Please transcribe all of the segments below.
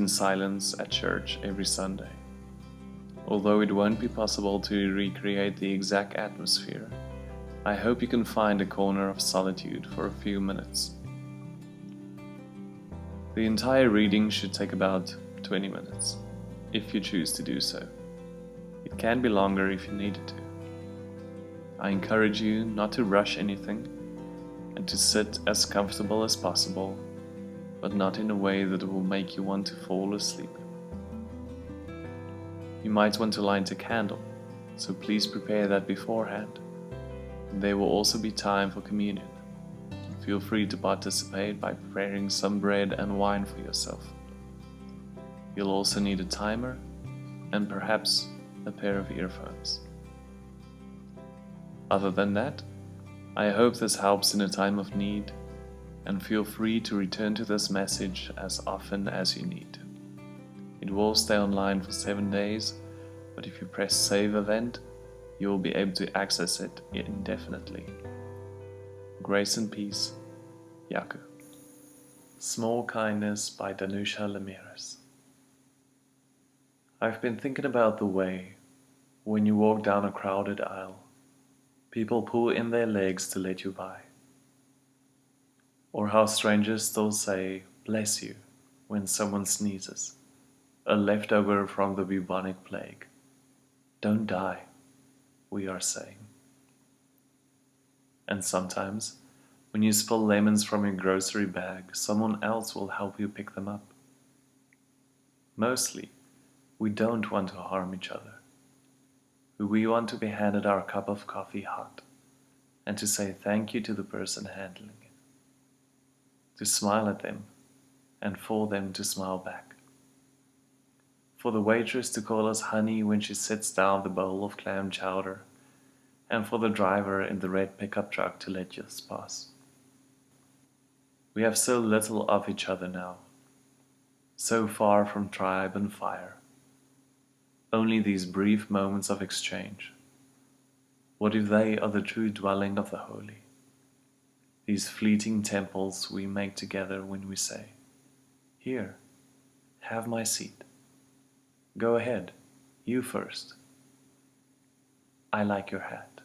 in silence at church every Sunday. Although it won't be possible to recreate the exact atmosphere, I hope you can find a corner of solitude for a few minutes. The entire reading should take about 20 minutes, if you choose to do so. It can be longer if you need it to. I encourage you not to rush anything and to sit as comfortable as possible, but not in a way that will make you want to fall asleep. You might want to light a candle, so please prepare that beforehand. There will also be time for communion. Feel free to participate by preparing some bread and wine for yourself. You'll also need a timer and perhaps a pair of earphones. Other than that, I hope this helps in a time of need, and feel free to return to this message as often as you need to. It will stay online for 7 days, but if you press Save Event, you will be able to access it indefinitely. Grace and peace, Jaco. Small Kindness by Danusha Lemiris. I've been thinking about the way, when you walk down a crowded aisle, people pull in their legs to let you by. Or how strangers still say, "Bless you," when someone sneezes, a leftover from the bubonic plague. Don't die, we are saying. And sometimes, when you spill lemons from your grocery bag, someone else will help you pick them up. Mostly, we don't want to harm each other. We want to be handed our cup of coffee hot, and to say thank you to the person handling it. To smile at them, and for them to smile back. For the waitress to call us honey when she sets down the bowl of clam chowder, and for the driver in the red pickup truck to let us pass. We have so little of each other now, so far from tribe and fire. Only these brief moments of exchange. What if they are the true dwelling of the holy? These fleeting temples we make together when we say, "Here, have my seat. Go ahead, you first. I like your hat."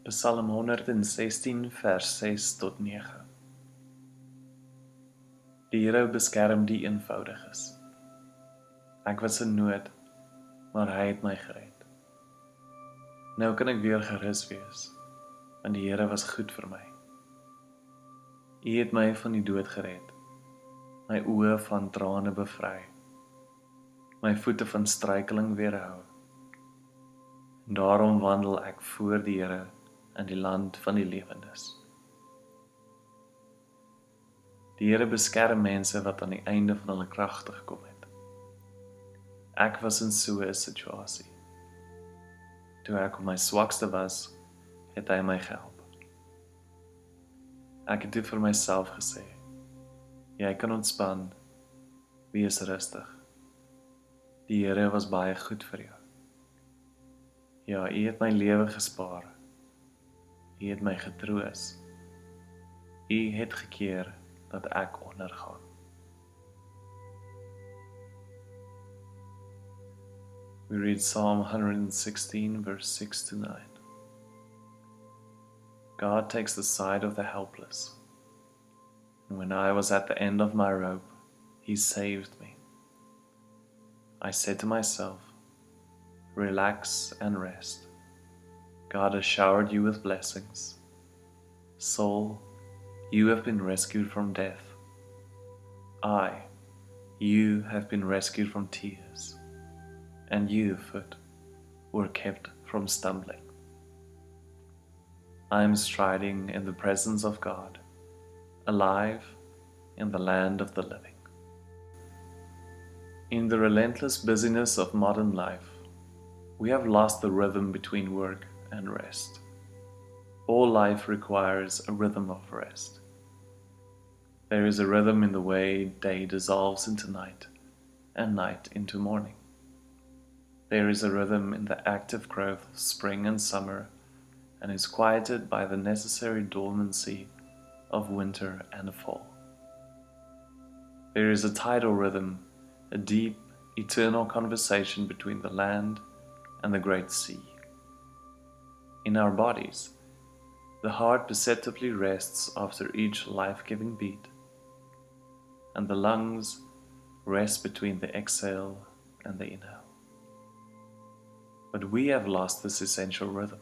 Psalm 116 vers 6 tot 9. Die Here beskerm die eenvoudiges. Ek was in nood, maar hy het my gered. Nou kan ek weer gerus wees, want die Here was goed vir my. U het my van die dood gered, my oë van trane bevry, my voete van struikeling weerhou. En daarom wandel ek voor die Here in die land van die lewendes. Die Here beskerm mense wat aan die einde van hulle kragte gekom het. Ek was in so 'n situasie. Toe ek op my swakste was, het hy my gehelp. Ek het dit vir myself gesê. Jy kan ontspan, wees rustig. Die Here was baie goed vir jou. Ja, U het my lewe gespaar. U het my getroos. U het gekeer dat ek ondergaan. We read Psalm 116 verse 6 to 9. God takes the side of the helpless. And when I was at the end of my rope, He saved me. I said to myself, relax and rest. God has showered you with blessings. Soul, you have been rescued from death. You have been rescued from tears. And you, foot, were kept from stumbling. I am striding in the presence of God, alive in the land of the living. In the relentless busyness of modern life, we have lost the rhythm between work and rest. All life requires a rhythm of rest. There is a rhythm in the way day dissolves into night and night into morning. There is a rhythm in the active growth of spring and summer and is quieted by the necessary dormancy of winter and fall. There is a tidal rhythm, a deep, eternal conversation between the land and the great sea. In our bodies, the heart perceptibly rests after each life-giving beat, and the lungs rest between the exhale and the inhale. But we have lost this essential rhythm.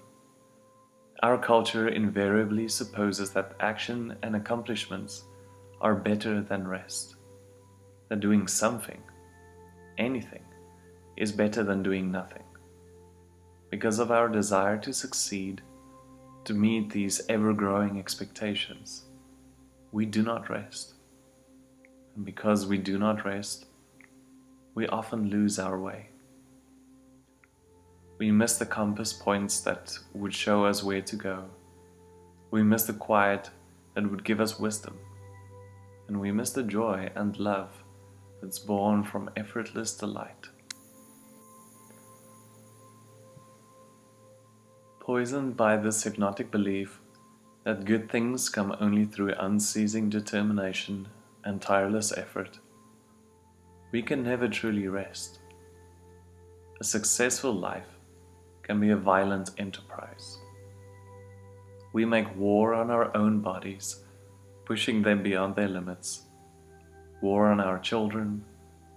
Our culture invariably supposes that action and accomplishments are better than rest, that doing something, anything, is better than doing nothing. Because of our desire to succeed, to meet these ever-growing expectations, we do not rest. And because we do not rest, we often lose our way. We miss the compass points that would show us where to go. We miss the quiet that would give us wisdom. And we miss the joy and love that's born from effortless delight. Poisoned by this hypnotic belief that good things come only through unceasing determination and tireless effort, we can never truly rest. A successful life can be a violent enterprise. We make war on our own bodies, pushing them beyond their limits. War on our children,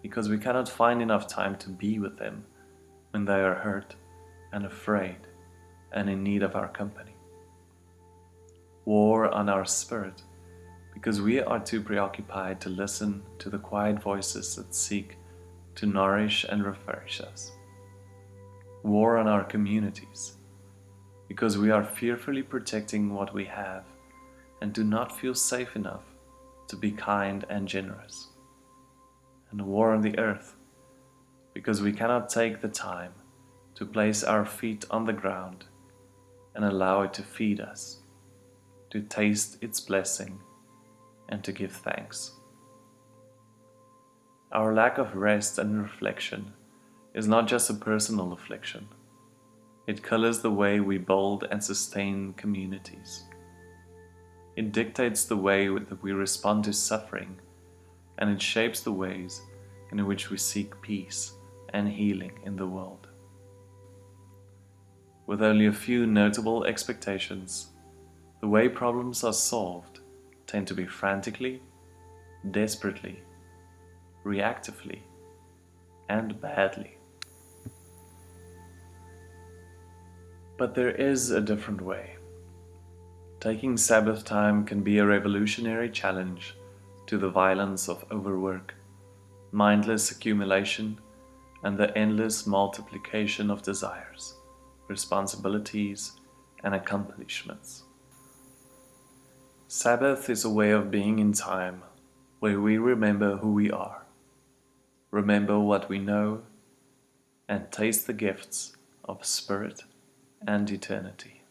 because we cannot find enough time to be with them when they are hurt and afraid and in need of our company. War on our spirit, because we are too preoccupied to listen to the quiet voices that seek to nourish and refresh us. War on our communities, because we are fearfully protecting what we have and do not feel safe enough to be kind and generous. And war on the earth, because we cannot take the time to place our feet on the ground and allow it to feed us, to taste its blessing, and to give thanks. Our lack of rest and reflection is not just a personal affliction. It colors the way we build and sustain communities. It dictates the way that we respond to suffering, and it shapes the ways in which we seek peace and healing in the world. with only a few notable expectations, the way problems are solved tend to be frantically, desperately, reactively, and badly. But there is a different way. Taking Sabbath time can be a revolutionary challenge to the violence of overwork, mindless accumulation, and the endless multiplication of desires, responsibilities, and accomplishments. Sabbath is a way of being in time where we remember who we are, remember what we know, and taste the gifts of spirit and eternity.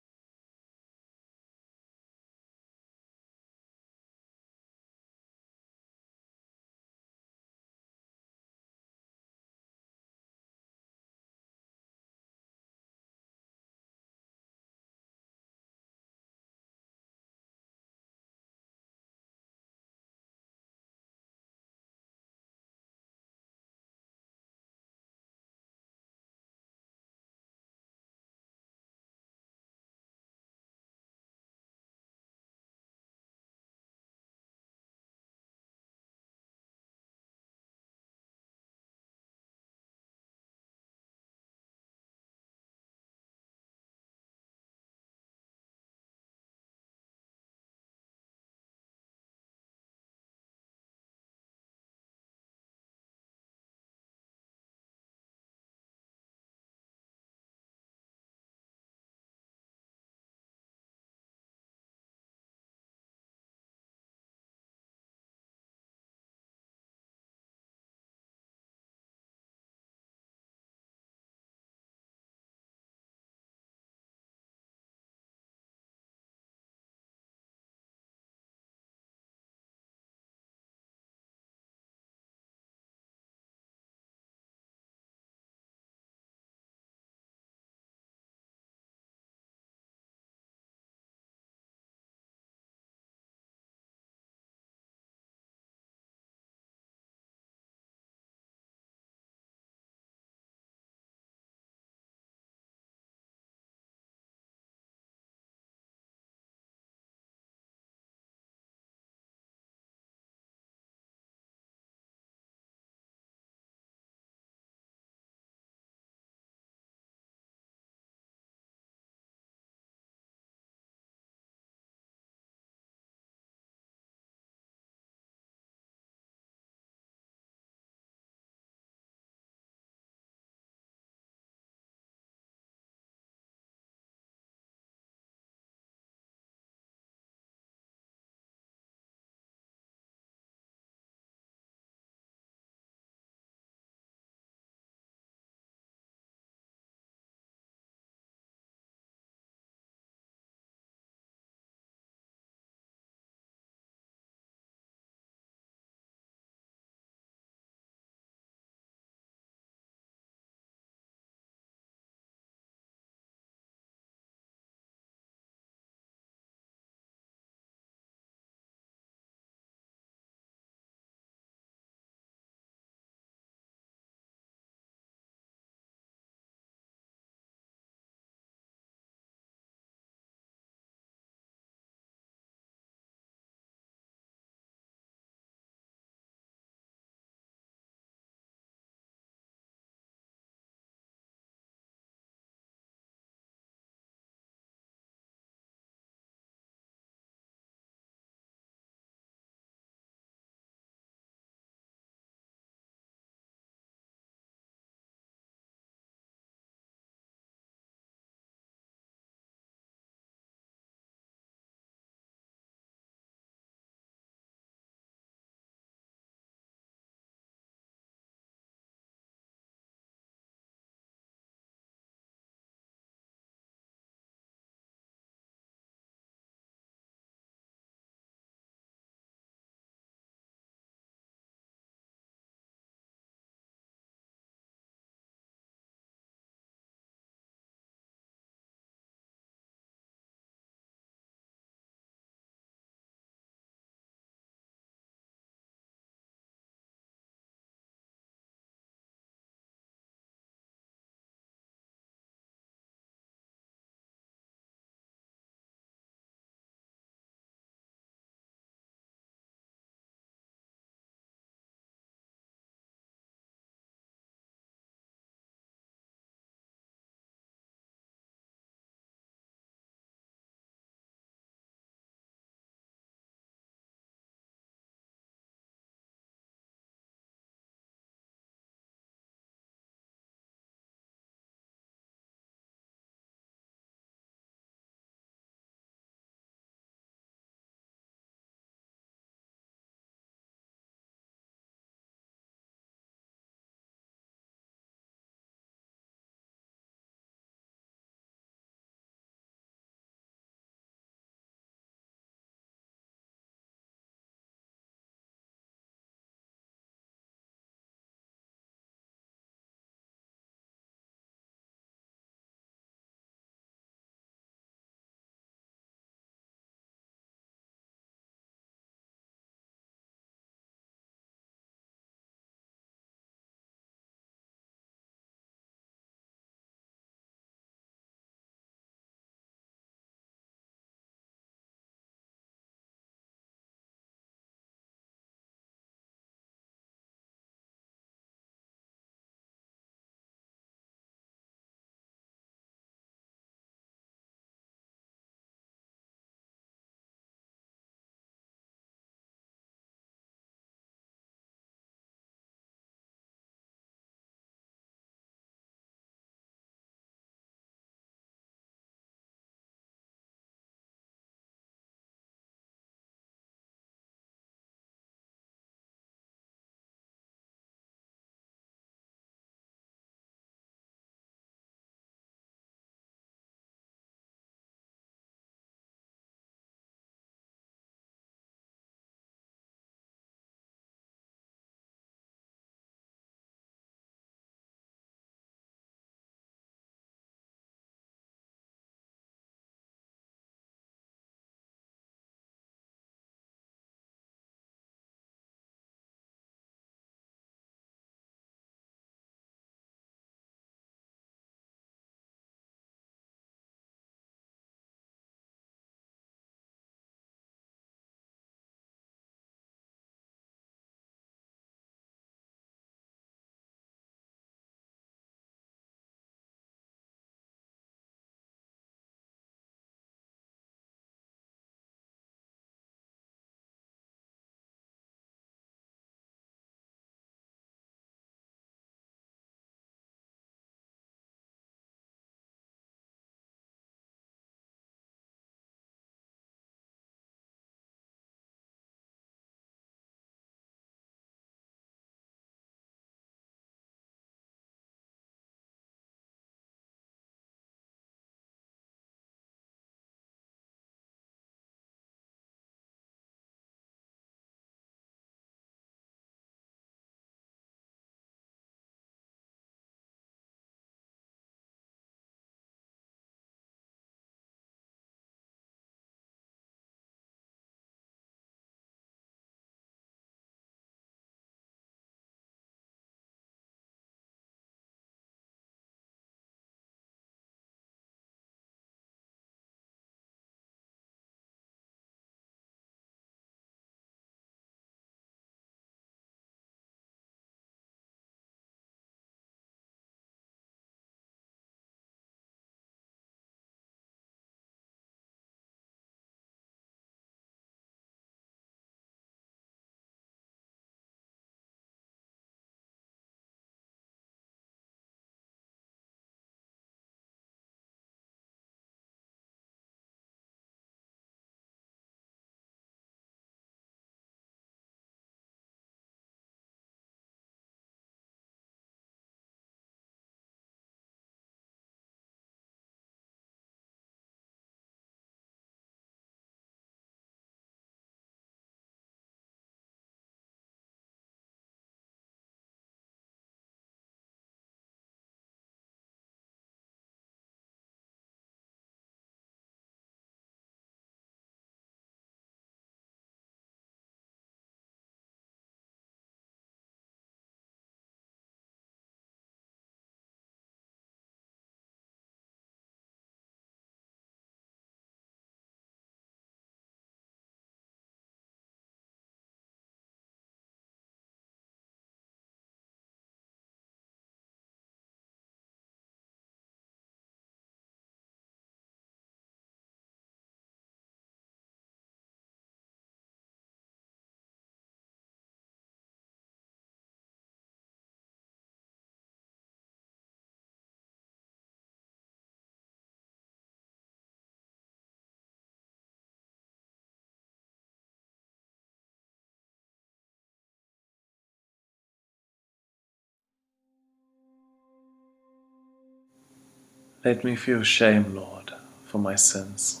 Let me feel shame, Lord, for my sins,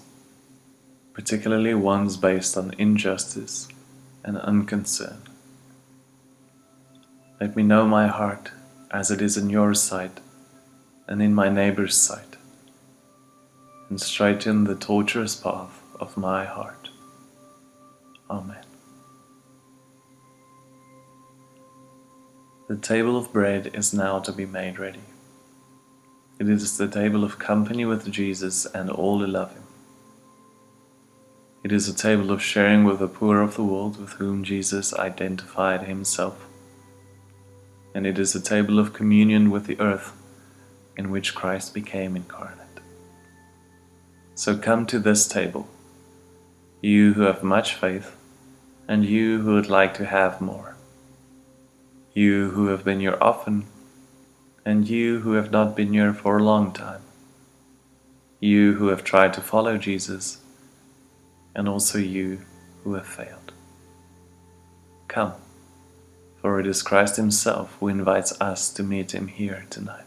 particularly ones based on injustice and unconcern. Let me know my heart as it is in your sight and in my neighbor's sight, and straighten the tortuous path of my heart. Amen. The table of bread is now to be made ready. It is the table of company with Jesus and all who love him. It is a table of sharing with the poor of the world with whom Jesus identified himself. And it is a table of communion with the earth in which Christ became incarnate. So come to this table, you who have much faith, and you who would like to have more. You who have been here often, and you who have not been here for a long time. You who have tried to follow Jesus, and also you who have failed. Come, for it is Christ himself who invites us to meet him here tonight.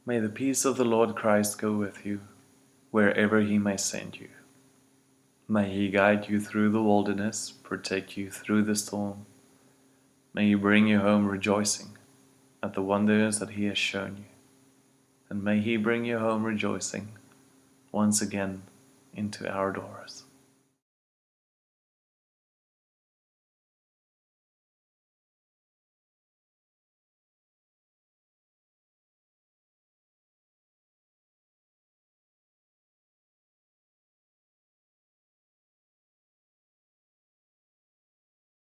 May the peace of the Lord Christ go with you, wherever he may send you. May he guide you through the wilderness, protect you through the storm. May he bring you home rejoicing at the wonders that he has shown you. And may he bring you home rejoicing once again into our doors.